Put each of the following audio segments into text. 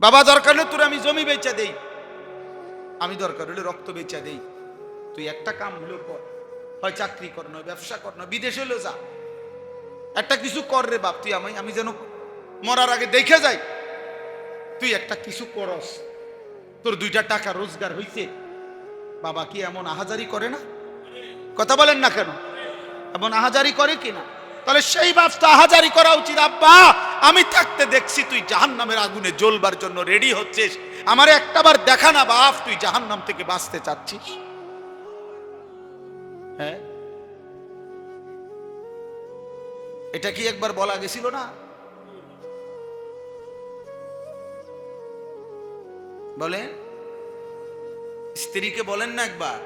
বাবা দরকার হলে তোর আমি জমি বেচা দেই, আমি দরকার হলে রক্ত বেচা দেই, তুই একটা কাম হলো কর, হয় চাকরি কর, নয় ব্যবসা কর, নয় বিদেশে হলেও যা, একটা কিছু কর রে বাপ, তুই আমি যেন মরার আগে দেখে যাই তুই একটা কিছু করস, তোর 2টা টাকা রোজগার হইছে। বাবা কি এমন আহাজারি করে না? কথা বলেন না কেন? এমন আহাজারি করে কিনা? তাহলে সেই বাপ তো আহাজারি করা উচিত। আব্বা আমি থাকতে দেখছি তুই জাহান্নামের আগুনে জ্বলবার জন্য রেডি হচ্ছিস, আমারে একটাবার দেখা না বাপ তুই জাহান্নাম থেকে বাঁচতে চাচ্ছিস। হ্যাঁ, এটা কি একবার বলা গেছিল না? বলেন, স্ত্রীকে বলেন না একবার,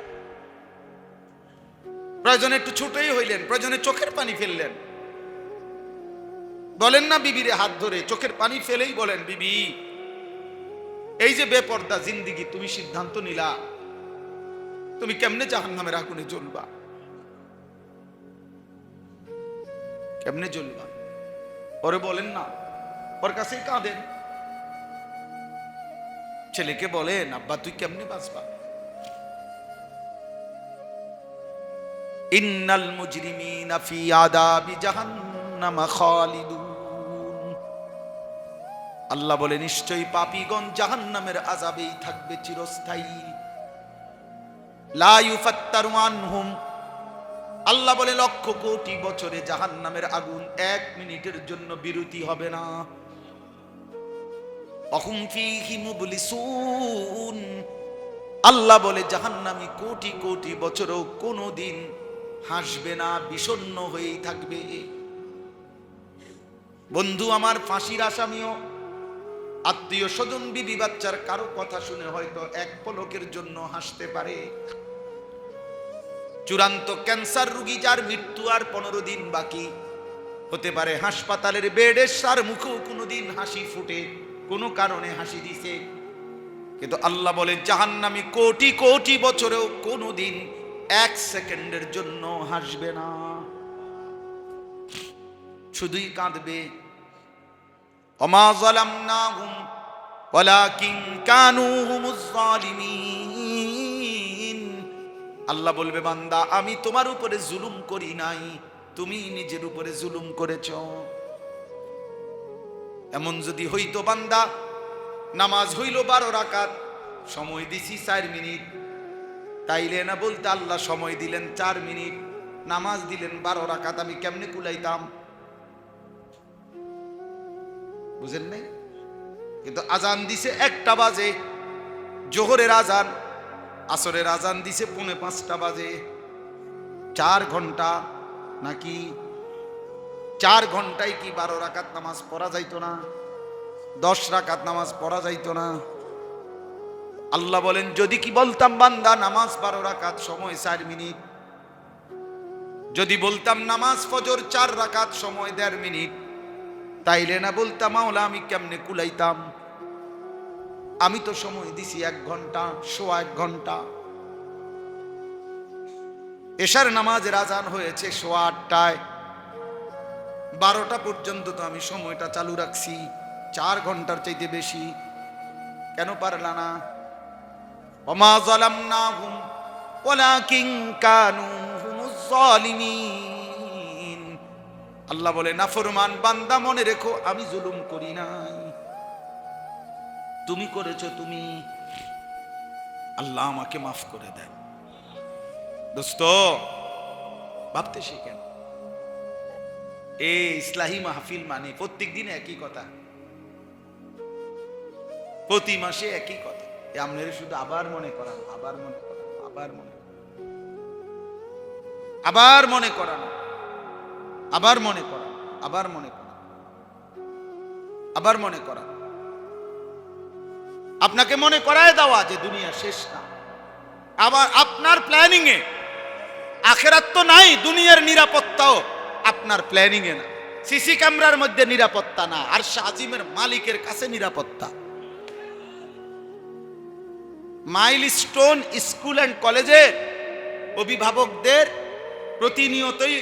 প্রয়োজনে একটু ছোটই হইলেন, প্রয়োজনে চোখের পানি ফেললেন, বলেন না বিবিরে হাত ধরে চোখের পানি ফেলেই বলেন, বিবি এই যে বেপর্দা জিন্দিগি তুমি সিদ্ধান্ত নিলা, তুমি কেমনে জাহান্নামের আগুনে জ্বলবা, কেমনে জ্বলবা? ওরে বলেন না, ওর কাছেই কাঁদেন, ছেলেকে বলেন আব্বা তুই কেমনে বাঁচবা। ইন্নাল মুজরিমিনা ফি আযাবি জাহান্নাম খালিদুন, আল্লাহ বলে নিশ্চয়ই পাপীগণ জাহান্নামের আযাবেই থাকবে চিরস্থায়ী। লা ইউফাত্তারু আনহুম, আল্লাহ বলে লক্ষ কোটি বছরে জাহান্নামের আগুন 1 মিনিটের জন্য বিরতি হবে না। অহুম ফীহি মুবলিসুন, আল্লাহ বলে জাহান্নামী কোটি কোটি বছরও কোনোদিন হাসবে না, বিষণ্ণ হয়েই থাকবে। বন্ধু আমার, ফাঁসির আসামিও আত্মীয় স্বজন বিবি বাচ্চার কারো কথা শুনে হয়তো এক পলকের জন্য হাসতে পারে। চূড়ান্ত ক্যান্সার রোগী যার মৃত্যু আর 15 দিন বাকি, হতে পারে হাসপাতালের বেডের সার মুখেও কোনোদিন হাসি ফুটে, কোনো কারণে হাসি দিছে। কিন্তু আল্লাহ বলে জাহান্নামী কোটি কোটি বছরেও কোনোদিন 1 সেকেন্ডের জন্য হাসবে না, শুধুই কাঁদবে। ওমা যালামনাহুম ওয়ালাকিন কানু হুমুজ জালিমিন, আল্লাহ বলবে বান্দা আমি তোমার উপরে জুলুম করি নাই, তুমি নিজের উপরে জুলুম করেছো। এমন যদি হইতো বান্দা নামাজ হইল 12 রাকাত, সময় দিছি 4 মিনিট, তাইলে না বলতে আল্লাহ সময় দিলেন 4 মিনিট, নামাজ দিলেন 12 রাকাত, আমি কেমনে কুলাইতাম? বুঝেন নাই? কিন্তু আজান দিছে 1টা বাজে, জোহরের আজান, আসরের আজান দিছে 4:45 বাজে, 4 ঘন্টা নাকি 4 ঘন্টায় কি 12 রাকাত নামাজ পড়া যাইতো না? 10 রাকাত নামাজ পড়া যাইতো না? আল্লাহ বলেন যদি কি বলতাম বান্দা নামাজ 12 রাকাত, সময় 4 মিনিট, যদি বলতাম নামাজ ফজর 4 রাকাত, সময় 1.5 মিনিট, তাইলে না বলতাম মাওলা আমি কেমনে কুলাইতাম? আমি তো সময় দিছি 1 ঘন্টা, সোয়া 1 ঘন্টা। এশার নামাজের আজান হয়েছে সোয়া 8টায়, 12টা পর্যন্ত তো আমি সময়টা চালু রাখছি, 4 ঘন্টার চাইতে বেশি। কেন পারলা না? ওমা যালামনাহুম ওয়ালাকিন কানু হুমুজ জালিমিন, আল্লাহ বলে নাফরমান বান্দা মনে রেখো আমি জুলুম করি নাই, তুমি করেছো। তুমি, আল্লাহ আমাকে মাফ করে দেন। দোস্ত ভাবতে শিখেন, এই ইসলাহি মাহফিল মানে প্রত্যেক দিন একই কথা, প্রতি মাসে একই কথা। আপনার শুধু আবার মনে করানো, আবার মনে করানো, আবার মনে আবার মনে করানো, আবার মনে করানো, আবার মনে করানো, আবার মনে করানো, আপনাকে মনে করায় দেওয়া যে দুনিয়া শেষ না। আবার আপনার প্ল্যানিং এ আখেরাত তো নাই, দুনিয়ার নিরাপত্তাও আপনার প্ল্যানিং এ না। সিসি ক্যামেরার মধ্যে নিরাপত্তা না, আর আজিমের মালিকের কাছে নিরাপত্তা। মাইলস্টোন স্কুল অ্যান্ড কলেজে অভিভাবকদের প্রতিনিয়তই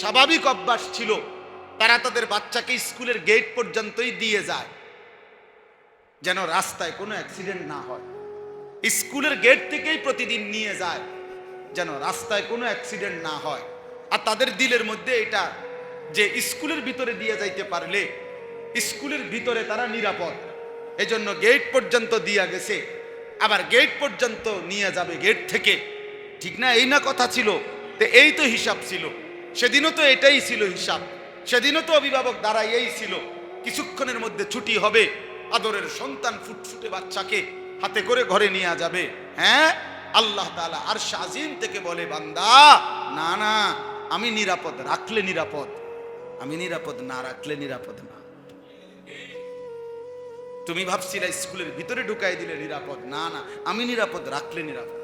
স্বাভাবিক অভ্যাস ছিল, তারা তাদের বাচ্চাকে স্কুলের গেট পর্যন্তই দিয়ে যায়। যেন রাস্তায় কোনো অ্যাক্সিডেন্ট না হয়। স্কুলের গেট থেকেই প্রতিদিন নিয়ে যায় যেন রাস্তায় কোনো অ্যাক্সিডেন্ট না হয়। আর তাদের দিলের মধ্যে এটা যে স্কুলের ভিতরে দিয়ে যাইতে পারলে স্কুলের ভিতরে তারা নিরাপদ, এজন্য গেট পর্যন্ত দিয়া গেছে, আবার গেট পর্যন্ত নিয়ে যাবে গেট থেকে। ঠিক না? এই না কথা ছিল? তো এই তো হিসাব ছিল, সেদিনও তো এটাই ছিল হিসাব, সেদিনও তো অভিভাবক দাঁড়াই এই ছিল। কিছুক্ষণের মধ্যে ছুটি হবে, আদরের সন্তান ফুটফুটে বাচ্চাকে হাতে করে ঘরে নিয়ে যাবে। হ্যাঁ, আল্লাহ তাআলা আরশ আজিম থেকে বলে, বান্দা না না, আমি নিরাপদ রাখলে নিরাপদ, আমি নিরাপদ না রাখলে নিরাপদ না। তুমি ভাবছিলে স্কুলের ভিতরে ঢুকাই দিলে নিরাপদ, না না, আমি নিরাপদ রাখলে নিরাপদ।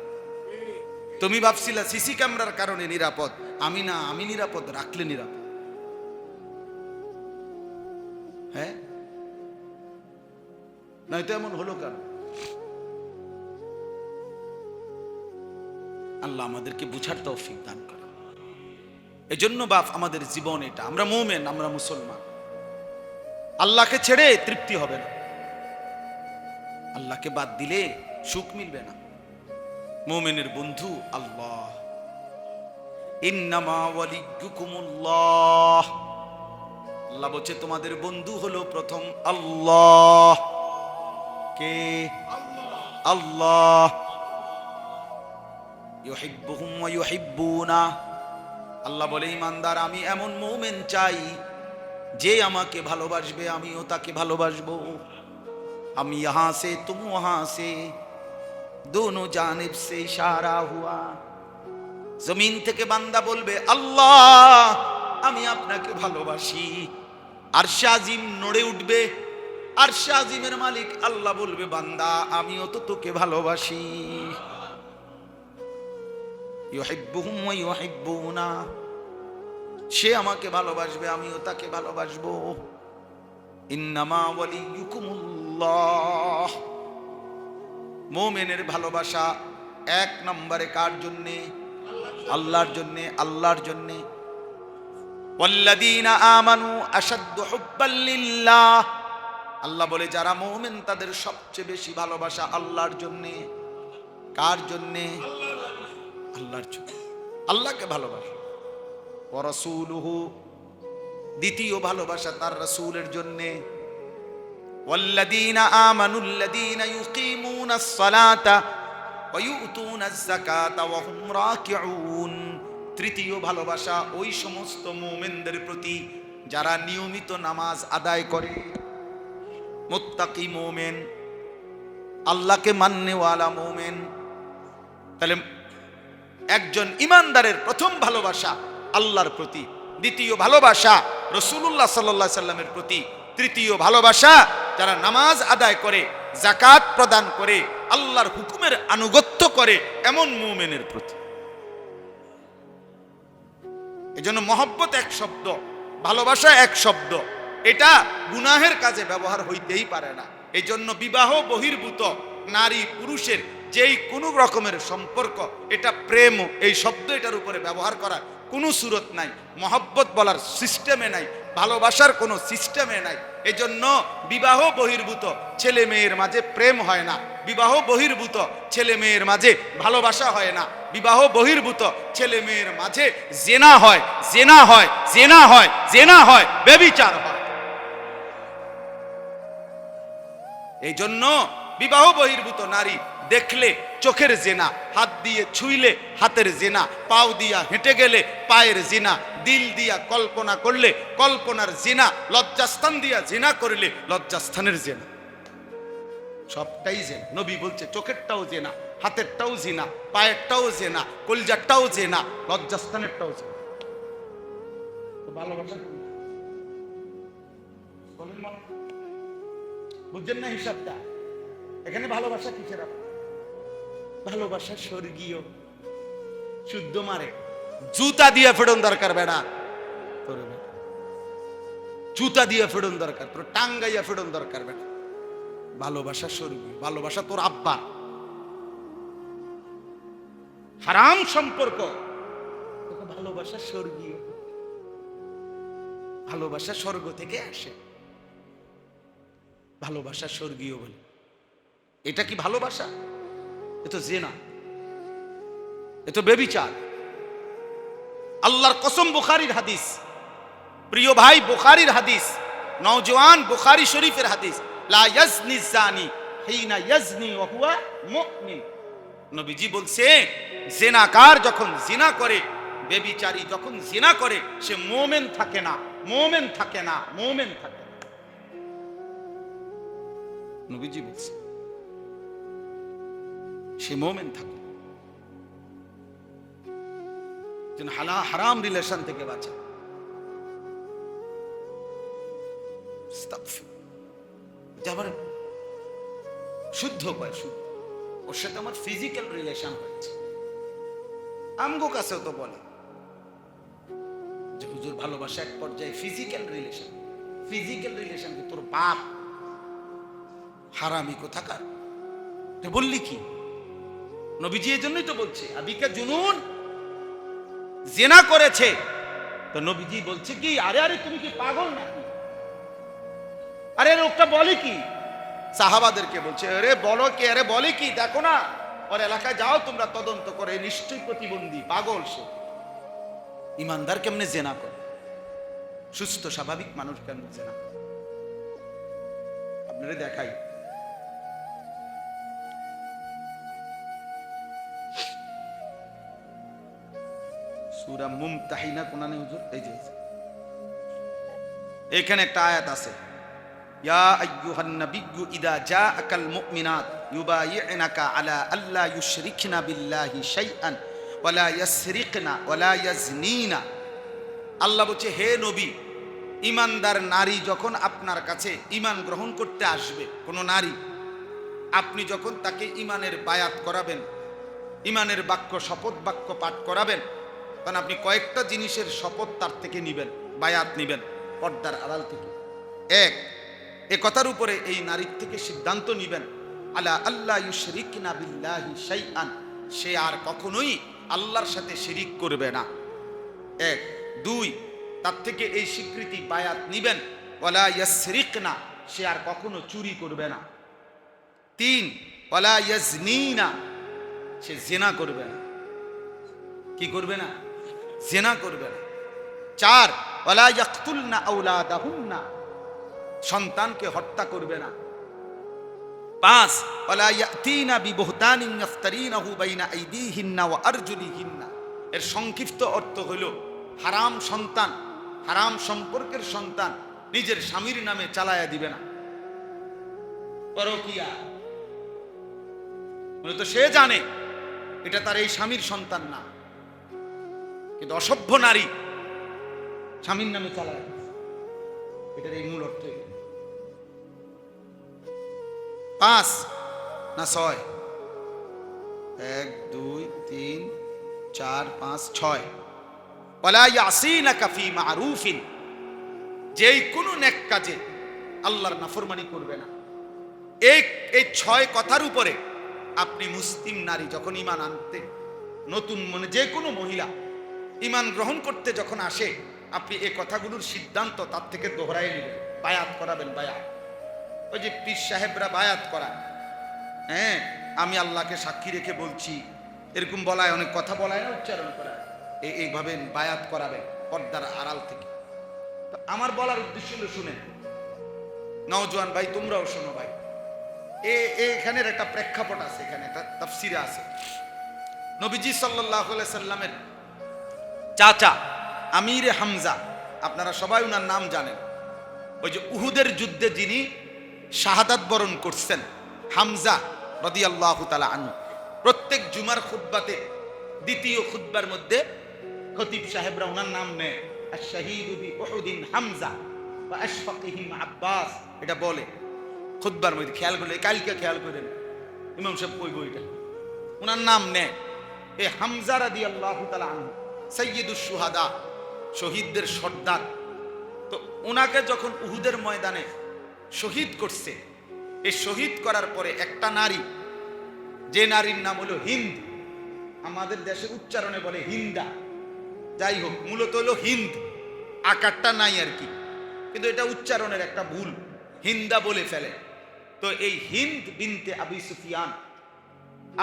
তুমি ভাবছিলে সিসি ক্যামেরার কারণে নিরাপদ, আমি না, আমি নিরাপদ রাখলে নিরাপদ। হ্যাঁ, নয়তো এমন হলো কেন? আল্লাহ আমাদেরকে বুঝার তৌফিক দান করে। এজন্য বাপ আমাদের জীবন এটা, আমরা মুমিন, আমরা মুসলমান, আল্লাহকে ছেড়ে তৃপ্তি হবে না, আল্লাহকে বাদ দিলে সুখ মিলবে না। মুমিনের বন্ধু আল্লাহ। ইন্নামা ওয়ালিয়ুকুমুল্লাহ, আল্লাহ বলছে তোমাদের বন্ধু হলো প্রথম আল্লাহ। কে? আল্লাহ। ইউহিব্বুহুম ওয়া ইউহিব্বুনা, আল্লাহ বলে ঈমানদার আমি এমন মুমিন চাই যে আমাকে ভালোবাসবে, আমিও তাকে ভালোবাসবো। আমি ইহাঁ সে তুম ওয়াহাঁ সে, দোনো জানিব সে ইশারা হুয়া। জমিন থেকে বান্দা বলবে আল্লাহ আমি আপনাকে ভালোবাসি, আরশে আজিম নড়ে উঠবে, আরশে আজিমের মালিক আল্লাহ বলবে বান্দা আমিও তো তোকে ভালোবাসি। ইউহিব্বুহুম ওয়া ইউহিব্বুনা, সে আমাকে ভালোবাসবে, আমিও তাকে ভালোবাসবো। ইন্নামা ওয়ালিয়ুকুমুল্লাহ, মুমিনের ভালোবাসা এক নম্বরে কার জন্যে? আল্লাহর জন্যে, আল্লাহর জন্যে। ওয়াল্লাযীনা আমানু আশাদ্দু হুব্বাল লিল্লাহ, আল্লাহ বলে যারা মুমিন তাদের সবচেয়ে বেশি ভালোবাসা আল্লাহর জন্যে। কার জন্যে? আল্লাহর জন্য, আল্লাহকে ভালোবাসা। ওয়া রাসূলুহু, দ্বিতীয় ভালোবাসা তার রাসূলের জন্যে। ওয়াল্লাযীনা আমানুল্লাযীনা ইউকিমুনাস সালাতা ওয়া ইউতুনাজ যাকাতা ওয়া হুম রাকিউন, তৃতীয় ভালোবাসা ওই সমস্ত মুমিনদের প্রতি যারা নিয়মিত নামাজ আদায় করে, মুত্তাকি মুমিন, আল্লাহকে মাননেওয়ালা মুমিন। তাহলে একজন ইমানদারের প্রথম ভালোবাসা আল্লাহর প্রতি, দ্বিতীয় ভালোবাসা রাসূলুল্লাহ সাল্লাল্লাহু আলাইহি সাল্লামের প্রতি, তৃতীয় ভালোবাসা যারা নামাজ আদায় করে, যাকাত প্রদান করে, আল্লাহর হুকুমের আনুগত্য করে এমন মুমিনের প্রতি। এজন্য মহব্বত এক শব্দ, ভালোবাসা এক শব্দ, এটা গুনাহের কাজে ব্যবহার হইতেই পারে না। এজন্য বিবাহ বহির্ভূত নারী পুরুষের যেই কোনো রকমের সম্পর্ক, এটা প্রেম, এই শব্দ এটার উপরে ব্যবহার করার কোনো সুরত নাই, মহব্বত বলার সিস্টেমে নাই, ভালোবাসার কোনো সিস্টেমে নাই। এজন্য বিবাহ বহির্ভূত ছেলে মেয়ের মাঝে প্রেম হয় না, বিবাহ বহির্ভূত ছেলে মেয়ের মাঝে ভালোবাসা হয় না, বিবাহ বহির্ভূত ছেলে মেয়ের মাঝে জেনা হয়, জেনা হয়, জেনা হয়, জেনা হয়, ব্যভিচার হয়। এই জন্য বিবাহ বহির্ভূত নারী দেখলে চোখের জেনা, হাত দিয়ে ছুঁইলে হাতের জেনা, পাও দিয়া হেঁটে গেলে পায়ের জিনা, দিল দিয়া কল্পনা করলে কল্পনার জিনা, লজ্জাস্থান দিয়া জিনা করলে লজ্জাস্থানের জেনা, সবটাই জেনা। নবী বলছে চোখেরটাও জেনা, হাতেরটাও জিনা, পায়েরটাও জেনা, কলজারটাও জেনা, লজ্জাস্থানেরটাও জেনা। ভালোবাসা বুঝছেন না হিসাবটা? এখানে ভালোবাসা কিসের? ভালোবাসা স্বর্গীয়, শুদ্ধ মারে, জুতা দিয়ে ফেরন দরকার বেড়া, তোর জুতা দিয়ে ফেরন দরকার, তোর টাঙ্গাইয়া ফেরন দরকার বেড়া। ভালোবাসা স্বর্গীয়, ভালোবাসা তোর আব্বা। হারাম সম্পর্ক, ভালোবাসা স্বর্গীয়, ভালোবাসা স্বর্গ থেকে আসে। ভালোবাসা স্বর্গীয় বলে। এটা কি ভালোবাসা? এ তো জিনা, এ তো ব্যভিচার। আল্লাহর কসম, বুখারীর হাদিস, প্রিয় ভাই, বুখারীর হাদিস, নওজওয়ান, বুখারী শরীফের হাদিস, লা ইয়াজনি জানি হিনা ইয়াজনি ওয়া হুয়া মুমিন। নবীজি বলছে, জিনাকার যখন জিনা করে, ব্যভিচারী যখন জিনা করে, সে মুমিন থাকে না, মুমিন থাকে না, মুমিন থাকে না। নবীজি বলছে সে মুমিন থাকে। যেন হারাম রিলেশন থেকে বাঁচা। আবার শুদ্ধ পায়, শুদ্ধ, ওর সাথে আমার ফিজিক্যাল রিলেশন হচ্ছে। আমগো কাছেও তো বলে যে হুজুর ভালোবাসা এক পর্যায়ে ফিজিক্যাল রিলেশন। ফিজিক্যাল রিলেশন কি তোর বাপ? হারামি কোথাকার, বললি কি? নবীজি এই জন্যই তো বলছে আবিকা জুনুন, জিনা করেছে। তো নবীজি বলছে কি, আরে আরে তুমি কি পাগল নাকি? আরে লোকটা বলে কি? সাহাবাদেরকে বলছে, আরে বলো কি, আরে বলে কি, দেখো না ওর এলাকায় যাও তোমরা, তদন্ত করে, নিশ্চয়ই প্রতিবন্ধী, পাগল সে। ইমানদার কেমনে জেনা করে? সুস্থ স্বাভাবিক মানুষ কেমনে জেনা? আপনারা দেখাই, সূরা মুমতাহিনা কোনানে হুজুর, এই যে এখানে একটা আয়াত আছে, ইয়া আইয়ুহান নাবিয়্যু ইযা জাআকাল মুমিনাত ইউবাইয়ুনাকা আলা আল্লা ইউশরিকনা বিল্লাহি শাইআন ওয়ালা ইয়াসরিকনা ওয়ালা ইয়াজনিনা। আল্লাহ বলছে, হে নবী, ঈমানদার নারী যখন আপনার কাছে ঈমান গ্রহণ করতে আসবে, কোন নারী, আপনি যখন তাকে ঈমানের বায়াত করাবেন, ঈমানের বাক্য, শপথ বাক্য পাঠ করাবেন, তখন আপনি কয়েকটা জিনিসের শপথ তার থেকে নিবেন, বায়াত নিবেন পর্দার আড়াল থেকে। এক, এ কথার উপরে এই নারীর থেকে সিদ্ধান্ত নিবেন, আলা আল্লাহ ইউশরিকনা বিল্লাহি শাইআন, সে আর কখনোই আল্লাহর সাথে শিরিক করবে না। এক। দুই, তার থেকে এই স্বীকৃতি বায়াত নিবেন, ওয়ালা ইয়াসরিকনা, সে আর কখনো চুরি করবে না। তিন, ওয়ালা ইয়াজনিনা, সে জিনা করবে না। কি করবে না? জিনা করবে না। চার, ওয়ালা ইয়াকতুলনা আওলাদাহুন্না, সন্তানকে হত্যা করবে না। পাঁচ, ওয়ালা ইয়াতিনা বিবুহতানিন ইফতারিনাহু বাইনা আইদিহিন্না ওয়া আরজুলিহিন্না। এর সংক্ষিপ্ত অর্থ হলো, হারাম সন্তান, হারাম সম্পর্কের সন্তান নিজের স্বামীর নামে চালায়া দিবে না। পরকিয়া, তো সে জানে এটা তার এই স্বামীর সন্তান না, কিন্তু অসভ্য নারী স্বামীর নামে চালায়, এটার এই মূল অর্থ। পাঁচ না ছয়? এক, দুই, তিন, চার, পাঁচ, ছয়। ওয়ালা ইয়াসিনাকা ফি মারুফিন, যেই কোনো নেক কাজে আল্লাহর নাফরমানি করবে না। এই ছয় কথার উপরে আপনি মুসলিম নারী যখন ঈমান আনতে, নতুন মনে যে কোনো মহিলা ঈমান গ্রহণ করতে যখন আসে, আপনি এই কথাগুলোর সিদ্ধান্ত তার থেকে দোহরাই নেবেন, বায়াত করাবেন। বায়াত, ওই যে পীর সাহেবরা বায়াত করা, হ্যাঁ, আমি আল্লাহকে সাক্ষী রেখে বলছি, এরকম বলায়, অনেক কথা বলায় না, উচ্চারণ করায়, এইভাবে বায়াত করাবেন পর্দার আড়াল থেকে। তো আমার বলার উদ্দেশ্য হলো, শুনেন নওজোয়ান ভাই, তোমরাও শোনো ভাই, এখানের একটা প্রেক্ষাপট আছে, এখানে একটা তাফসিরে আছে। নবীজি সাল্লাল্লাহু আলাইহি সাল্লামের চাচা আমিরে হামজা, আপনারা সবাই উনার নাম জানেন, ওই যে উহুদের যুদ্ধে যিনি শাহাদাত বরণ করছেন, হামজা রাদিয়াল্লাহু তাআলা আনহু। প্রত্যেক জুমার খুতবাতে, দ্বিতীয় খুতবার মধ্যে খতিব সাহেবরা ওনার নাম নেয়, আশ-শাহীদু বি উহুদিন হামজা ওয়া আশফাকিহিম আব্বাস, এটা বলে খুতবার মধ্যে। খেয়াল করলে, কালকে খেয়াল করেন, ইমাম সাহেব কই বইটা ওনার নাম নেয়। এই হামজা রাদিয়াল্লাহু তাআলা আনহু সাইয়্যিদুশ শুহাদা, শহীদদের সর্দার। তো ওনাকে যখন উহুদের ময়দানে শহীদ করছে, এই শহীদ করার পরে একটা নারী, যে নারীর নাম হলো হিন্দ, আমাদের দেশে উচ্চারণে বলে হিন্দা, যাই হোক মূলত হলো হিন্দ, আকারটা নাই আর কি, কিন্তু এটা উচ্চারণের একটা ভুল, হিন্দা বলে ফেলে। তো এই হিন্দ বিনতে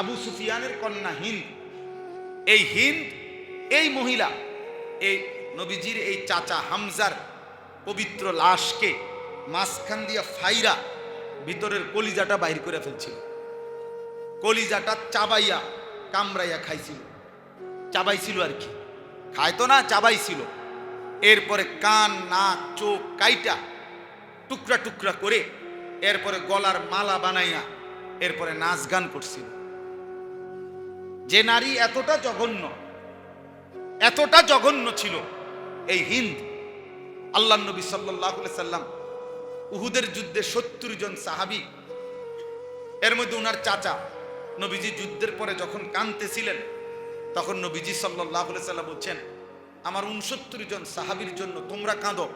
আবু সুফিয়ানের কন্যা হিন্দ, এই হিন্দ, এই মহিলা এই নবীজির এই চাচা হামজার পবিত্র লাশকে মাঝখান দিয়া ফাইরা ভিতরের কলিজাটা বাইর করে ফেলছিল। কলিজাটা চাবাইয়া কামড়াইয়া খাইছিল, চাবাইছিল আর কি, খাইতো না, চাবাইছিল। এরপরে কান, নাক, চোখ কাইটা টুকরা টুকরা করে এরপরে গলার মালা বানাইয়া এরপরে নাচ গান করছিল। যে নারী এতটা জঘন্য ছিল এই হিন্দ। আল্লাহ নবী সাল্লাল্লাহু আলাইহি সাল্লাম উহুদের যুদ্ধে 70 জন সাহাবী, এর মধ্যে উনার চাচা নবীজি যুদ্ধের পরে যখন কাঁদতেছিলেন, তখন নবীজি সাল্লাল্লাহু আলাইহি সাল্লাম বলছেন, আমার 69 জন সাহাবীর জন্য তোমরা কাঁদো,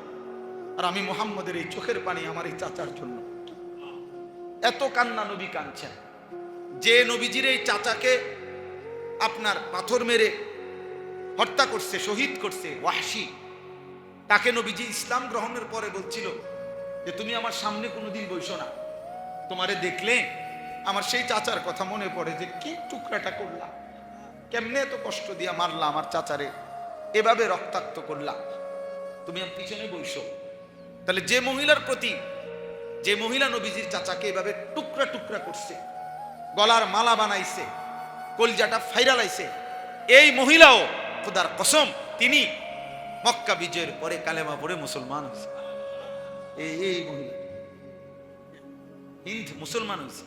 আর আমি মুহাম্মদের এই চোখের পানি আমার এই চাচার জন্য। এত কান্না নবী কাঁদছেন। যে নবীজির এই চাচাকে আপনার পাথর মেরে হত্যা করছে, শহীদ করছে ওয়াহশী, তাকে নবীজি ইসলাম গ্রহণের পরে বলছিল যে তুমি আমার সামনে কোনোদিন বইসো না, তোমারে দেখলে আমার সেই চাচার কথা মনে পড়ে যে কি টুকরাটা করলা, কেমনে এত কষ্ট দিয়া মারলা আমার চাচারে, এভাবে রক্তাক্ত করলা, তুমি আমার পিছনে বইসো। তাহলে যে মহিলার প্রতি, যে মহিলা নবীজির চাচাকে এভাবে টুকরা টুকরা করছে, গলার মালা বানাইছে, কলজাটা ফাইরালাইছে, এই মহিলাও খোদার কসম তিনি মক্কা বিজয়ের পরে কালেমা পড়ে মুসলমান হয়েছে। এই মহিলা হিন্দ মুসলমান হয়েছে।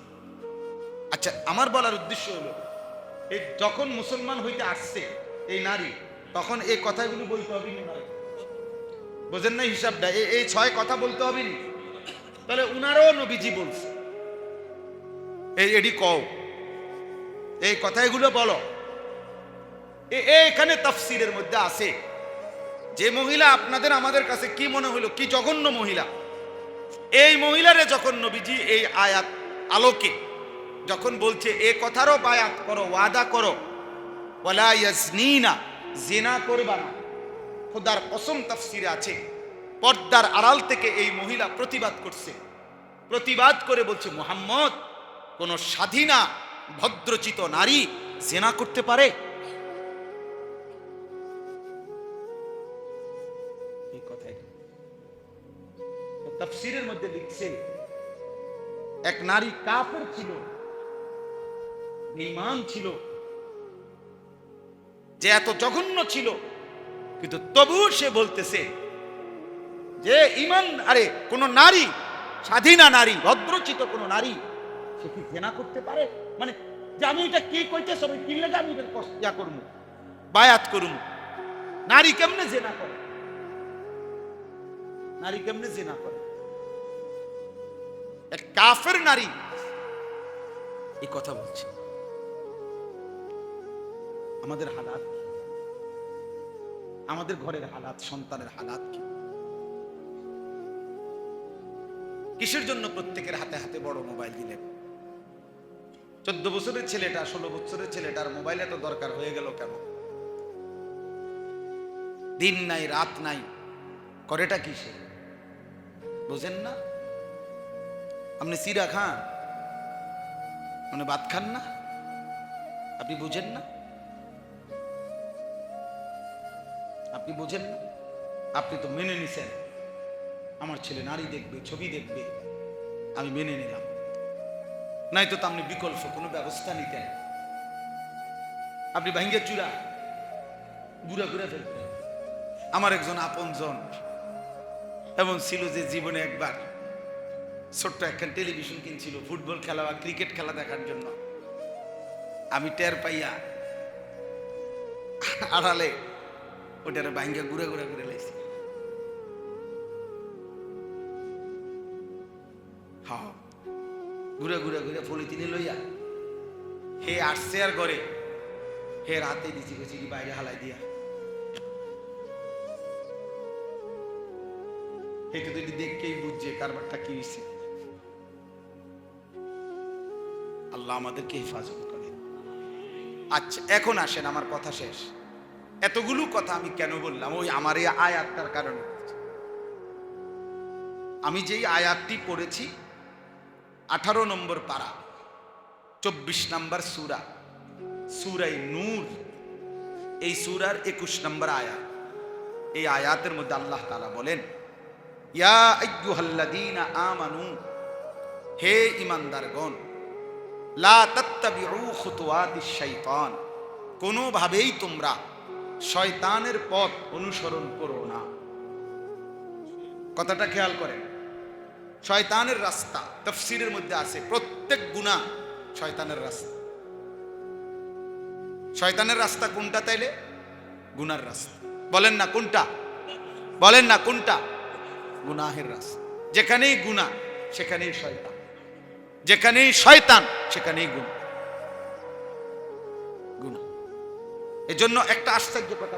আচ্ছা, আমার বলার উদ্দেশ্য হলো, এই যখন মুসলমান হইতে আসছে এই নারী, তখন এই কথাগুলো বলতে হবে না, বোঝেন না হিসাবটা? এই 6 কথা বলতে হবে না। তাহলে উনারও নবীজি বলছে এডি কও, এই কথাগুলো বলো। এখানে তাফসীরের মধ্যে আছে যে মহিলা আপনাদের আমাদের কাছে কি মনে হলো, কি জঘন্য মহিলা, এই মহিলারে যখন নবীজি এই আয়াত আলোকে যখন বলছে এ কথারও বায়াত করো, ওয়াদা করো, ওয়ালা ইয়াজনিনা, জিনা করবা না, খোদার কসম তাফসীরে আছে পর্দার আড়াল থেকে এই মহিলা প্রতিবাদ করছে, প্রতিবাদ করে বলছে মুহাম্মদ কোন স্বাধীনা ভদ্রচিত নারী জিনা করতে পারে? এই কথাই তাফসীরের মধ্যে লিখছে এক নারী কাফের ছিল, বেঈমান ছিল, যে এত জঘন্য ছিল, কিন্তু তবুও সে বলতেছে যে ইমান, আরে কোন নারী, স্বাধীনা নারী, ভদ্রচিত কোন নারী সে কি জিনা করতে পারে? মানে যে আমি এটা কি কইতেছ, আমি কি লাগে আমি এটা কষ্টিয়া করব, বায়াত করব? নারী কেমনে জিনা করে? নারী কেমনে জিনা করে? এক কাফের নারী এই কথা বলছে। আমাদের হালাত, আমাদের ঘরের হালাত, সন্তানের হালাত কি? কিসের জন্য প্রত্যেকের হাতে হাতে বড় মোবাইল দিলেন? 14 বছরের ছেলেটা, 16 বছরের ছেলেটার মোবাইল এত দরকার হয়ে গেল কেন? দিন নাই রাত নাই, করেটা কিসে বুঝেন না? আপনি সিরা খান, মানে ভাত খান না, আপনি বুঝেন না? আপনি বুঝেন না? আপনি তো মেনে নিছেন আমার ছেলে নারী দেখবে, ছবি দেখবে, আমি মেনে নিলাম, নাই তো আপনি বিকল্প কোনো ব্যবস্থা নিতেন, আপনি ভাঙ্গে চূড়া গুড়া গুড়া ফেলতেন। আমার একজন আপনজন এমন ছিল যে জীবনে একবার ছোট্ট একখান টেলিভিশন কিনছিল ফুটবল খেলা বা ক্রিকেট খেলা দেখার জন্য। আমি টের পাইয়া আড়ালে ওটার ভাঙ্গা ঘুরে ঘুরে ঘুরে লাইছি। হ্যাঁ, ঘুরে ঘুরে ঘুরে পলিথিনে লইয়া হে আসছে আর ঘরে, হে রাতে দিছি গেছি বাইরে হালাই দিয়া, এটা তো দেখকেই বুঝছে কারবারটা কি হয়েছে। আল্লাহ আমাদেরকে হেফাজত করে। আচ্ছা, এখন আসেন, আমার কথা শেষ। এতগুলো কথা আমি কেন বললাম? ওই আমার এই আয়াতটার কারণে। আমি যেই আয়াতটি পড়েছি 18 নম্বর পারা, 24 নম্বর সূরা, সূরা নূর। এই সূরার 21 নম্বর আয়াত। এই আয়াতের মধ্যে আল্লাহ তাআলা বলেন, ইয়া আইয়ুহাল্লাযীনা আমানু, হে ঈমানদারগণ, লা তাত্তাবিউ খুতুওয়াতিশ শাইতান, কোনোভাবেই তোমরা শয়তানের পথ অনুসরণ করো না। কথাটা খেয়াল করেন, শয়তানের রাস্তা তাফসীরের মধ্যে আছে প্রত্যেক গুনাহ শয়তানের রাস্তা। শয়তানের রাস্তা কোনটা তাইলে? গুনার রাস্তা। বলেন না কোনটা? বলেন না কোনটা? গুনাহের রাস্তা। যেখানেই গুনাহ সেখানেই শয়তান, যেখানেই শয়তান সেখানেই গুনাহ। গুনাহ। এজন্য একটা আশ্চর্য কথা,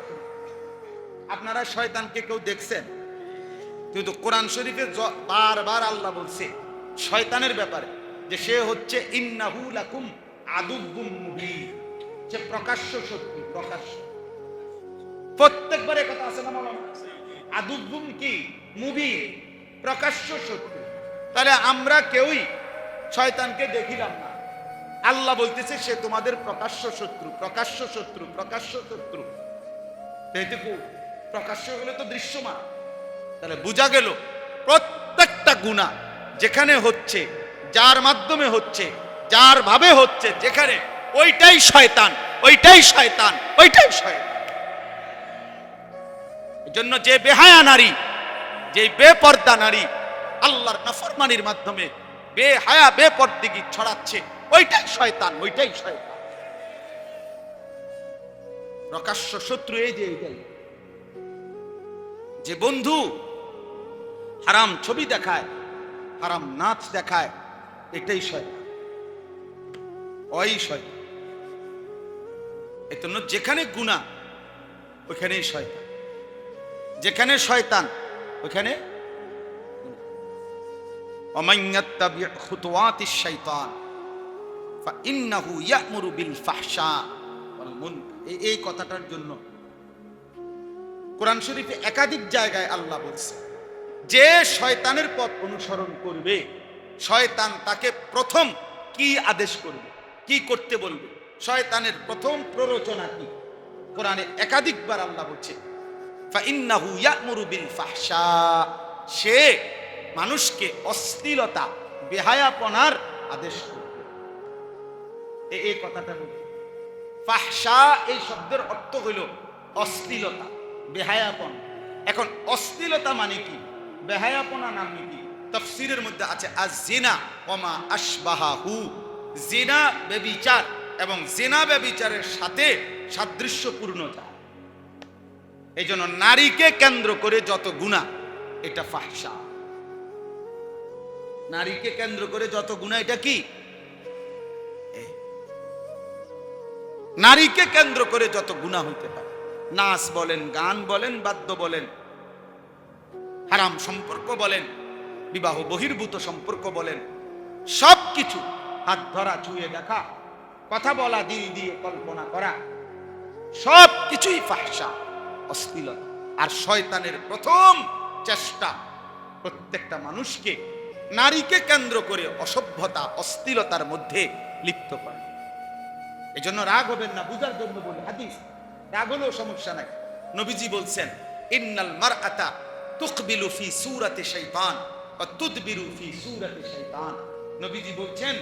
আপনারা শয়তানকে কেউ দেখছেন? কিন্তু কোরআন শরীফে বারবার আল্লাহ বলছে শয়তানের ব্যাপারে যে সে হচ্ছে ইন্নাহু লাকুম আদুব্বুম মুবিন, সে প্রকাশ্য শত্রু। প্রকাশ্য, প্রত্যেকবারে কথা আছে না মাওলানা? আদুব্বুম কি? মুবিন, প্রকাশ্য শত্রু। তাহলে আমরা কেউই শয়তানকে দেখিলাম না, আল্লাহ বলতেছে সে তোমাদের প্রকাশ্য শত্রু, প্রকাশ্য শত্রু, প্রকাশ্য শত্রু। এইটুকু প্রকাশ্য হলে তো দৃশ্যমান। তাহলে বোঝা গেল প্রত্যেকটা গুনাহ যেখানে হচ্ছে, যার মাধ্যমে হচ্ছে, যার ভাবে হচ্ছে, যেখানে, ওইটাই শয়তান, ওইটাই শয়তান, ওইটাই শয়তান। এজন্য যে বেহায়া নারী, যে বেপর্দা নারী আল্লাহর নাফরমানির মাধ্যমে বেহায়া বেপর্দিগি ছড়াচ্ছে, ওইটাই শয়তান, ওইটাই শয়তান। প্রকাশ্য শত্রু এই যে এইটাই। যে বন্ধু হারাম ছবি দেখায়, হারাম নাচ দেখায়, এটাই শয়তান, ওই শয়তান। এজন্য যেখানে গুনাহ ওইখানেই শয়তান, যেখানে শয়তান ওইখানে। ওমান ইয়াত্তাবি খুতুওয়াতিশ শাইতান ফাইন্নাহু ইয়া'মুরু বিল ফাহশা ওয়াল মুনকার। এই কথাটার জন্য কোরআন শরীফে একাধিক জায়গায় আল্লাহ বলছে যে শয়তানের পথ অনুসরণ করবে, শয়তান তাকে প্রথম কি আদেশ করবে, কি করতে বলবে, শয়তানের প্রথম প্ররোচনা কি? কোরআনে একাধিকবার আল্লাহ বলছে ফাইন্নাহু ইয়া'মুরু বিল ফাহশা, সে মানুষকে অশ্লীলতা, বেহায়াপনার আদেশ করবে। এই কথাটা বলছে ফাহশা, এই শব্দের অর্থ হইল অশ্লীলতা, বেহায়াপন। এখন অশ্লীলতা মানে কি, বেহায়াপনা নামে কি? তাফসীরের মধ্যে আছে আয-যিনা ওয়া মা আশবাহাহু, জিনা ব্যভিচার এবং জিনা ব্যভিচারের সাথে সাদৃশ্যপূর্ণতা। এই জন্য নারীকে কেন্দ্র করে যত গুনাহ এটা ফাহশা। নারীকে কেন্দ্র করে যত গুনাহ এটা কি? নারীকে কেন্দ্র করে যত গুনাহ হইতে পারে, নাচ বলেন, গান বলেন, বাদ্য বলেন, হারাম সম্পর্ক বলেন, বিবাহ বহির্ভূত সম্পর্ক বলেন, সবকিছু, হাত ধরা, ছুঁয়ে দেখা, কথা বলা, দিল দিয়ে কল্পনা করা, সবকিছুই ফাহশা, অশ্লীলতা। আর শয়তানের প্রথম চেষ্টা প্রত্যেকটা মানুষকে নারীকে কেন্দ্র করে অসভ্যতা, অশ্লীলতার মধ্যে লিপ্ত করে। এই জন্য রাগ হবেন না, বুঝার জন্য বলি হাদিস, রাগ হলেও সমস্যা নাই। নবীজি বলছেন ইন্নাল মারআতা তুকবিলু ফি সূরাতি শাইতান ওয়া তুদবিরু ফি সূরাতি শাইতান। নবীজি বলছেন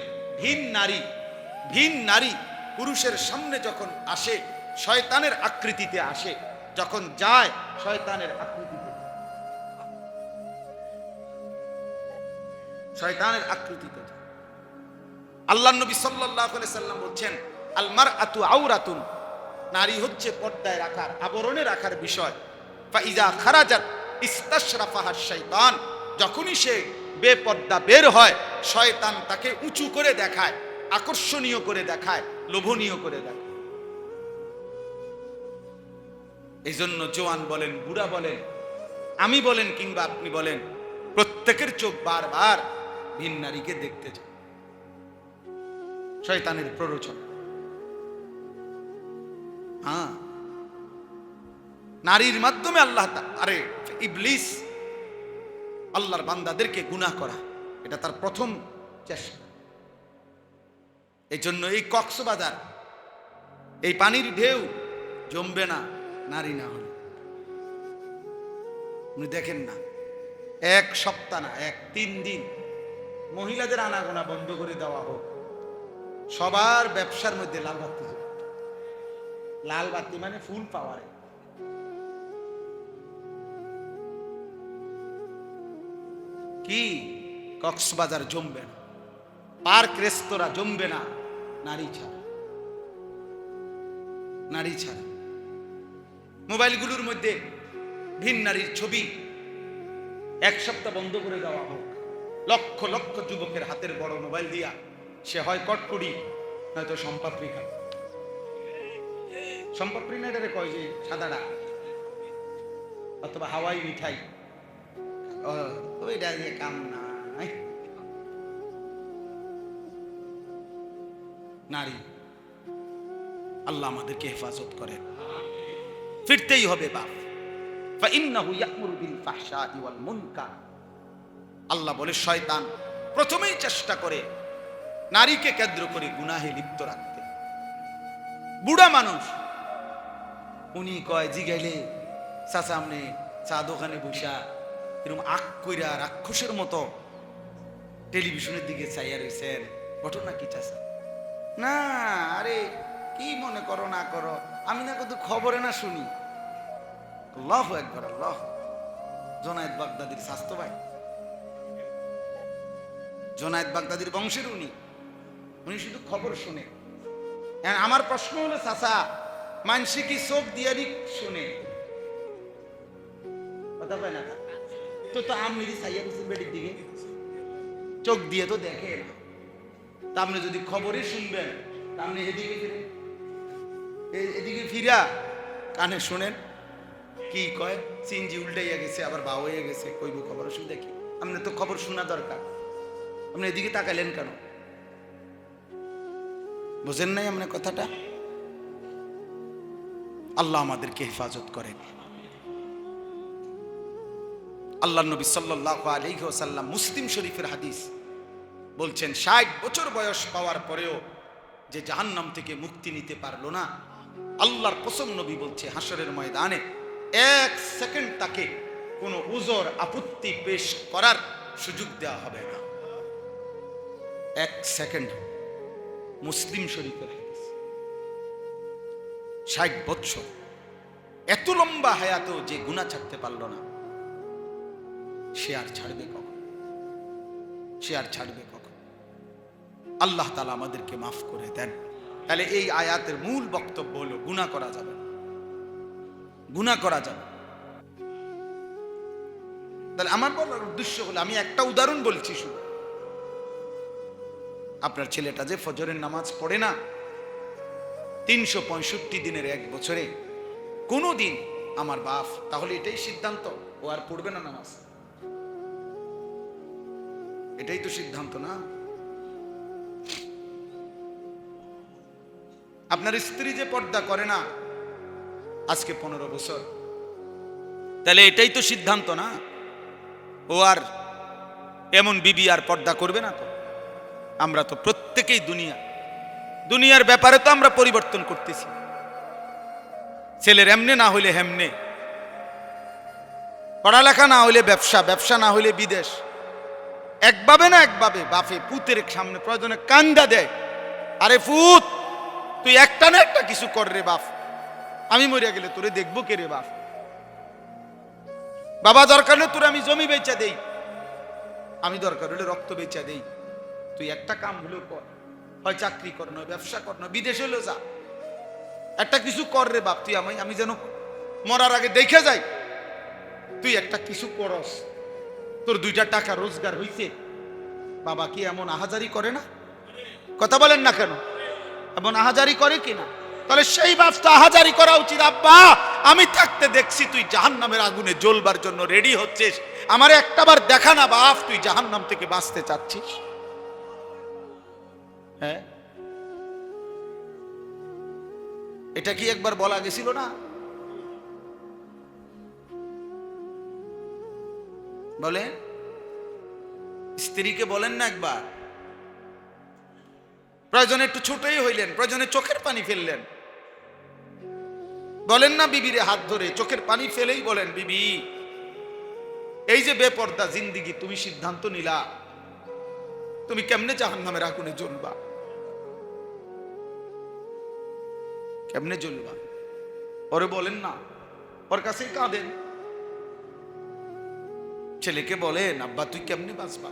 ভিন নারী পুরুষের সামনে যখন আসে শয়তানের আকৃতিতে আসে, যখন যায় শয়তানের আকৃতিতে, শয়তানের আকৃতিতে। আল্লাহর নবী সাল্লাল্লাহু আলাইহি সাল্লাম বলছেন আল মারআতু আওরাতুন, নারী হচ্ছে পর্দায় রাখার, আবরণে রাখার বিষয়। ফাইজা খারাজাত ইস্তাশরাফাহা শাইতান, যখনই সে বেপর্দা বের হয় শয়তান তাকে উঁচু করে দেখায়, আকর্ষণীয় করে দেখায়, লোভনীয় করে দেখায়। এই জন্য জওয়ান বলেন, বুড়া বলেন, আমি বলেন কিংবা আপনি বলেন, প্রত্যেকের চোখ বারবার ভিন নারীকে দেখতে চায়। শয়তানের প্ররোচনা। হ্যাঁ, নারীর মাধ্যমে আল্লাহ, আরে ইবলিস আল্লাহর বান্দাদেরকে গুনাহ করা, এটা তার প্রথম চেষ্টা। এই জন্য এই কক্সবাজার, এই পানির ঢেউ জমবে না নারী না হলে। আপনি দেখেন না, এক সপ্তাহ না, 3 দিন মহিলাদের আনাগোনা বন্ধ করে দেওয়া হোক, সবার ব্যবসার মধ্যে লাল বাতি জ্বলবে। লাল বাতি মানে ফুল পাওয়ারে। কি কক্সবাজার জমবে না, পার্ক রেস্তোরাঁ জমবে না নারী ছাড়া। নারী ছাড়া মোবাইলগুলোর মধ্যে ভিন নারীর ছবি 1 সপ্তাহ বন্ধ করে দেওয়া হোক। লক্ষ লক্ষ যুবকের হাতের বড় মোবাইল দিয়া সে হয় কটকুড়ি নয়তো সম্পাপড়ি খায়। সম্পাপড়ি না এটারে কয় যে সাদাটা, অথবা হাওয়াই মিঠাই, ওইটা দিয়ে কাম নাই। নারী, আল্লাহ আমাদেরকে হেফাজত করে। ফিরতেই হবে বাপ। ফাইন্নাহু ইয়া'মুরু বিল ফাহশাই ওয়াল মুনকার। আল্লাহ বলে শয়তান প্রথমেই চেষ্টা করে নারীকে কেন্দ্র করে গুনাহে লিপ্ত রাখতে। বুড়া মানুষ উনি কয় জিগাইলে চাচা আমনে চা দোকানে বসা এরকম আক কইরা রাক্ষসের মতো টেলিভিশনের দিকে চাইয়া রয়েছেন, ঘটনা কি চাচা? না আরে কি মনে করো না করো, আমি না কত খবরে না শুনি। আল্লাহু আকবার। আল্লাহ জোনায়েদ বাগদাদির স্বাস্থ্য ভাই, জোনায়েদ বাগদাদির বংশের উনি শুধু খবর শুনে। আমার প্রশ্ন হলো চাচা, মানসি কি চোখ দিয়ে শুনে? কথা পায় না তো আমি চাইয়া বলছেন বেটির দিকে, চোখ দিয়ে তো দেখে না। তা আপনি যদি খবরই শুনবেন তা আপনি এদিকে ফিরা কানে শোনেন কি কয়, সিনজি উল্টাইয়া গেছে আবার বাউ হয়ে গেছে, কইব খবর শুনে দেখি। আপনি তো খবর শোনা দরকার, আপনি এদিকে তাকাইলেন কেন? বুঝেন নাই আপনার কথাটা? আল্লাহ আমাদেরকে হেফাজত করেন। আল্লাহ নবী সাল্লাল্লাহু আলাইহি ওয়াসাল্লাম মুসলিম শরীফের হাদিস বলছেন, 60 বছর বয়স পাওয়ার পরেও যে জাহান্নাম থেকে মুক্তি নিতে পারলো না, আল্লাহর কসম নবী বলছে হাসরের ময়দানে 1 সেকেন্ড তাকে কোনো উযর আপত্তি পেশ করার সুযোগ দেওয়া হবে না। 1 সেকেন্ড। মুসলিম শরীফের হাদিস। 60 বছর, এত লম্বা হায়াতেও যে গুনাহ ছাড়তে পারলো না, সে আর ছাড়বে কখন? সে আর ছাড়বে কখন? আল্লাহ তাআলা আমাদেরকে মাফ করে দেন। তাহলে এই আয়াতের মূল বক্তব্য হলো গুনাহ করা যাবে, গুনাহ করা যাবে। তাহলে আমার বলার উদ্দেশ্য হলো, আমি একটা উদাহরণ বলছি শুধু। আপনার ছেলেটা যে ফজরের নামাজ পড়ে না, 365 দিনের 1 বছরে কোনো দিন আমার বাপ, তাহলে এটাই সিদ্ধান্ত ও আর পড়বে না নামাজ? এটাই তো সিদ্ধান্ত না? আপনার স্ত্রী যে পর্দা করে না আজকে 15 বছর, তাহলে এটাই তো সিদ্ধান্ত না? ও আর এমন বিবি আর পর্দা করবে না তো? আমরা তো প্রত্যেকেই দুনিয়ার ব্যাপারে তো আমরা পরিবর্তন করতেছি। ছেলের এমনে না হইলে হেমনে, পড়ালেখা না হইলে ব্যবসা, ব্যবসা না হইলে বিদেশ। একভাবে না একভাবে বাপে পুতের সামনে প্রয়োজনে কান্দা দেয়, আরে পুত তুই একটা না একটা কিছু কর রে বাপ, আমি মরিয়া গেলে তোরে দেখবো কে রে বাপ। বাবা দরকার হলে তোরে আমি জমি বেচা দেই, আমি দরকার হলে রক্ত বেচা দেই, তুই একটা কাম হলেও কর, হয় চাকরি কর, নয় ব্যবসা কর, নয় বিদেশে হলেও যা, একটা কিছু কর রে বাপ। তুই আমি যেন মরার আগে দেখে যাই তুই একটা কিছু করস, তোর 2টা টাকা রোজগার হইছে। বাবা কি এমন আহাজারি করে না? কথা বলেন না কেন? এমন আহাজারি করে কিনা? তাহলে সেই বাপ তো আহাজারি করা উচিত। আব্বা আমি থাকতে দেখছি তুই জাহান্নামের আগুনে জ্বলবার জন্য রেডি হচ্ছিস, আমারে একটাবার দেখা না বাপ তুই জাহান্নাম থেকে বাঁচতে চাচ্ছিস। হ্যাঁ, এটা কি একবার বলা গেছিল না? বলে স্ত্রীকে বলেন না একবার, প্রয়োজনে একটু ছোটই হইলেন, প্রয়োজনে চোখের পানি ফেললেন, বলেন না বিবিরে হাত ধরে চোখের পানি ফেলেই বলেন, বিবি এই যে বেপর্দা জিন্দিগি তুমি সিদ্ধান্ত নিলা, তুমি কেমনে জাহান্নামের আগুনে জ্বলবা, কেমনে জ্বলবা? ওরে বলেন না, ওর কাছেই কাঁদেন। ছেলেকে বলেন, আব্বা তুই কেমনে বাঁচবা?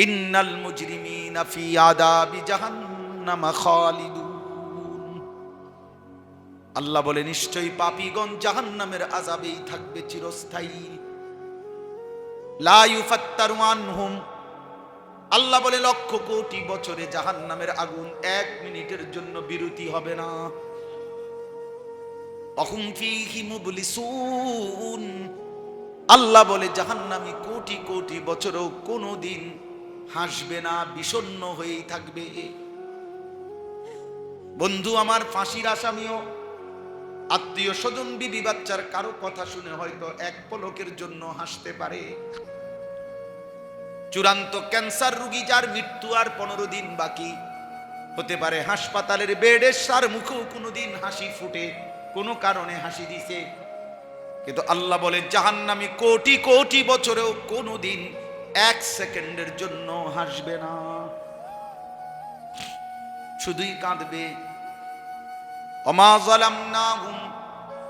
ইন্নাল মুজরিমিনা ফি আযাবি জাহান্নাম খালিদুন। আল্লাহ বলে নিশ্চয়ই পাপীগণ জাহান্নামের আযাবেই থাকবে চিরস্থায়ী। লা ইউফাত্তারু আনহুম, আল্লাহ বলে লক্ষ কোটি বছরে জাহান্নামের আগুন 1 মিনিটের জন্য বিরতি হবে না। অহুম ফীহি মুবলিসুন, আল্লাহ বলে জাহান্নামী কোটি কোটি বছরও কোনোদিন হাসবে না, বিষণ্ণ হয়েই থাকবে। বন্ধু আমার, ফাঁসির আসামিও আত্মীয় স্বজন বিবি বাচ্চার কারো কথা শুনে হয়তো এক পলকের জন্য হাসতে পারে। চূড়ান্ত ক্যান্সার রোগী যার মৃত্যু আর 15 দিন বাকি, হতে পারে হাসপাতালের বেডে তার মুখেও কোনোদিন হাসি ফুটে, কোনো কারণে হাসি দিছে। কিন্তু আল্লাহ বলে জাহান্নামী কোটি কোটি বছরেও কোনোদিন 1 সেকেন্ডের জন্য হাসবে না, শুধুই কাঁদবে। ওমা যালামনাহুম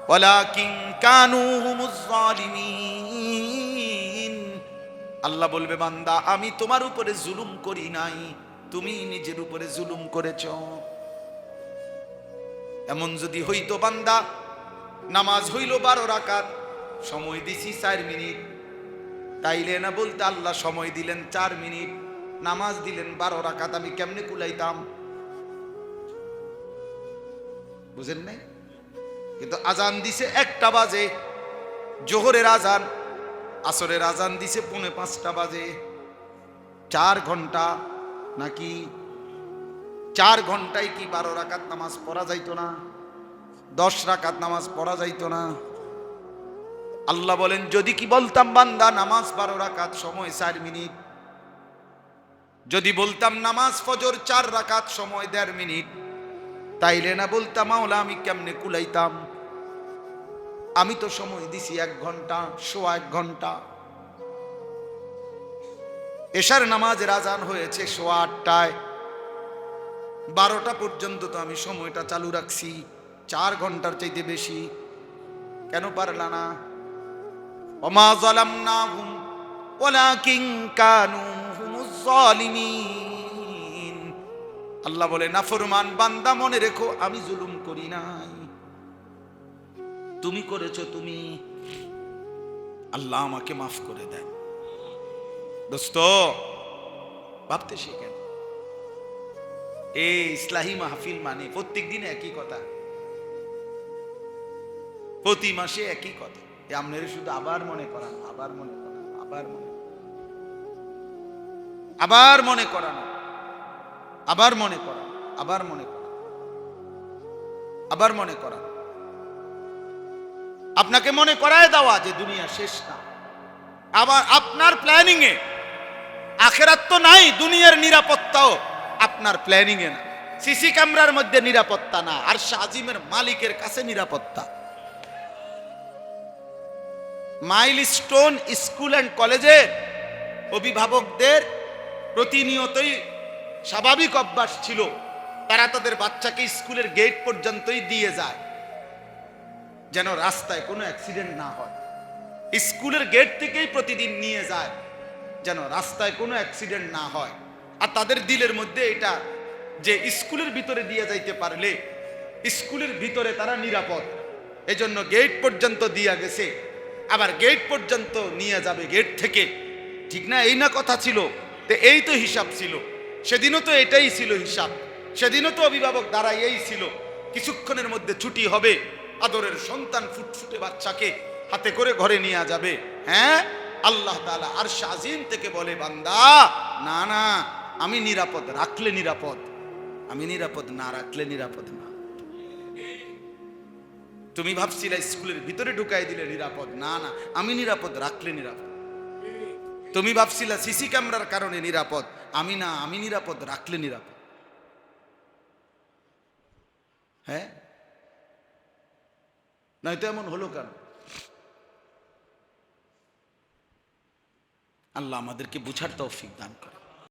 ওয়ালাকিন কানু হুমুজ জালিমিন। আল্লাহ বলবে বান্দা আমি তোমার উপরে জুলুম করি নাই, তুমি নিজের উপরে জুলুম করেছো। এমন যদি হইতো বান্দা, নামাজ হইল 12 রাকাত, সময় দিছি 4 মিনিট, তাইলে না বলতে আল্লাহ সময় দিলেন 4 মিনিট, নামাজ দিলেন 12 রাকাত, আমি কেমনে কুলাইতাম? বুঝেন নাই? কিন্তু আজান দিছে 1টা বাজে, জোহরের আজান, আসরের আজান দিছে 4:45 বাজে। 4 ঘন্টা নাকি 4 ঘন্টায় কি 12 রাকাত নামাজ পড়া যাইতো না? 10 রাকাত নামাজ পড়া যাইতো না? আল্লাহ বলেন যদি কি বলতাম বান্দা নামাজ 12 রাকাত, সময় 4 মিনিট, যদি বলতাম নামাজ ফজর 4 রাকাত, সময় 1.5 মিনিট, তাইলে না বলতাম মাওলা আমি কেমনে কুলাইতাম? আমি তো সময় দিছি 1 ঘন্টা, সোয়া 1 ঘন্টা। এশার নামাজের আজান হয়েছে সোয়া 8টায়, 12টা পর্যন্ত তো আমি সময়টা চালু রাখছি, 4 ঘন্টার চাইতে বেশি। কেন পারলা না? ওমা যালামনাহুম ওয়ালাকিন কানু হুমুজ জালিমিন। আল্লাহ বলে নাফরমান বান্দা মনে রেখো আমি জুলুম করি নাই, তুমি করেছো। তুমি, আল্লাহ আমাকে মাফ করে দেন। দোস্ত ভাবতে শিখেন, এই ইসলাহি মাহফিল মানে প্রত্যেক দিন একই কথা, প্রতি মাসে একই কথা। আপনারা শুধু আবার মনে করানো, আবার মনে করানো, আবার মনে, আবার মনে করানো, আবার মনে করানো, আবার মনে করানো, আবার মনে করানো, আপনাকে মনে করায় দেওয়া যে দুনিয়া শেষ না। আবার আপনার প্ল্যানিং এ আখিরাত তো নাই, দুনিয়ার নিরাপত্তাও আপনার প্ল্যানিং এ না। সিসি ক্যামেরার মধ্যে নিরাপত্তা না, আর আজিমের মালিকের কাছে নিরাপত্তা। মাইলস্টোন স্কুল অ্যান্ড কলেজে অভিভাবকদের প্রতিনিয়তই স্বাভাবিক অভ্যাস ছিল, তারা তাদের বাচ্চাকে স্কুলের গেট পর্যন্তই দিয়ে যায় যেন রাস্তায় কোনো অ্যাক্সিডেন্ট না হয়। স্কুলের গেট থেকেই প্রতিদিন নিয়ে যায় যেন রাস্তায় কোনো অ্যাক্সিডেন্ট না হয়। আর তাদের দিলের মধ্যে এটা যে স্কুলের ভিতরে দিয়ে যাইতে পারলে স্কুলের ভিতরে তারা নিরাপদ, এজন্য গেট পর্যন্ত দিয়া গেছে, আবার গেট পর্যন্ত নিয়ে যাবে গেট থেকে। ঠিক না? এই না কথা ছিল? তো এই তো হিসাব ছিল, সেদিনও তো এটাই ছিল হিসাব, সেদিনও তো অভিভাবক দাঁড়াই এই ছিল। কিছুক্ষণের মধ্যে ছুটি হবে, আদরের সন্তান ফুটফুটে বাচ্চাকে হাতে করে ঘরে নিয়ে যাবে। হ্যাঁ, আল্লাহ তাআলা আরশ আজিম থেকে বলে বান্দা না না, আমি নিরাপদ রাখলে নিরাপদ, আমি নিরাপদ না রাখলে নিরাপদ না। তুমি ভাবছিলে স্কুলের ভিতরে ঢুকাই দিলে নিরাপদ, না না, আমি নিরাপদ রাখলে নিরাপদ। তুমি ভাবছিলা সিসি ক্যামেরার কারণে নিরাপদ, আমি না, আমি নিরাপদ রাখলে নিরাপদ। হ্যাঁ, নয়তো এমন হলো কেন? আল্লাহ আমাদেরকে বুঝার তৌফিক দান করে।